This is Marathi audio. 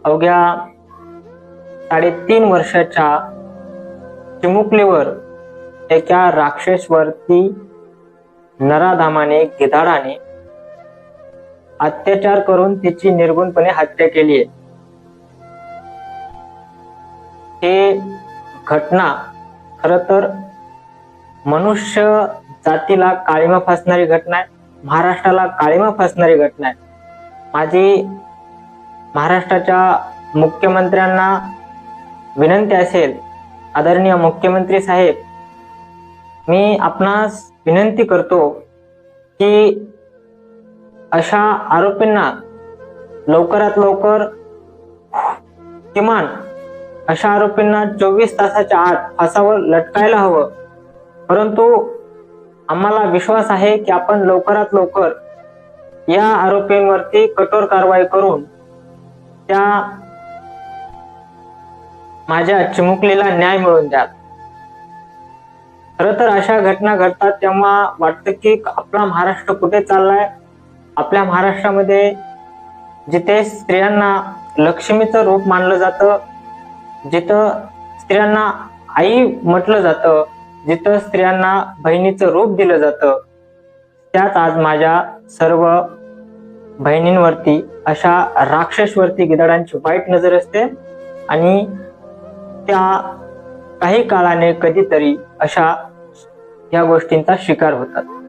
अवघ्या 3.5 वर्षाच्या चिमुकलीवर एका राक्षसवरती नराधामाने गिधाडाने अत्याचार करून तिची निर्गुणपणे हत्या केली आहे। ही घटना खरं तर मनुष्य जातीला काळिमा फासणारी घटना आहे, महाराष्ट्राला काळिमा फासणारी घटना आहे। माझी महाराष्ट्राच्या मुख्यमंत्र्यांना विनंती असेल, आदरणीय मुख्यमंत्री साहेब, मी आपणास विनंती करतो की अशा आरोपींना लवकरात लवकर, किमान अशा आरोपींना 24 तासाच्या आत फासावर लटकायला हवं। परंतु आम्हाला विश्वास आहे की आपण लवकरात लवकर या आरोपींवरती कठोर कारवाई करून त्या माझ्या चिमुकलीला न्याय मिळवून द्याल। खरं तर अशा घटना घडतात तेव्हा वाटतं की आपला महाराष्ट्र कुठे चाललाय। आपल्या महाराष्ट्रामध्ये जिथे स्त्रियांना लक्ष्मीचं रूप मानलं जातं, जिथं स्त्रियांना आई म्हटलं जातं, जिथं स्त्रियांना बहिणीचं रूप दिलं जातं, त्यात आज माझ्या सर्व बहिणींवरती अशा राक्षसवरती गिधाडांची वाईट नजर असते आणि त्या काही काळाने कधीतरी अशा या गोष्टींचा शिकार होतात।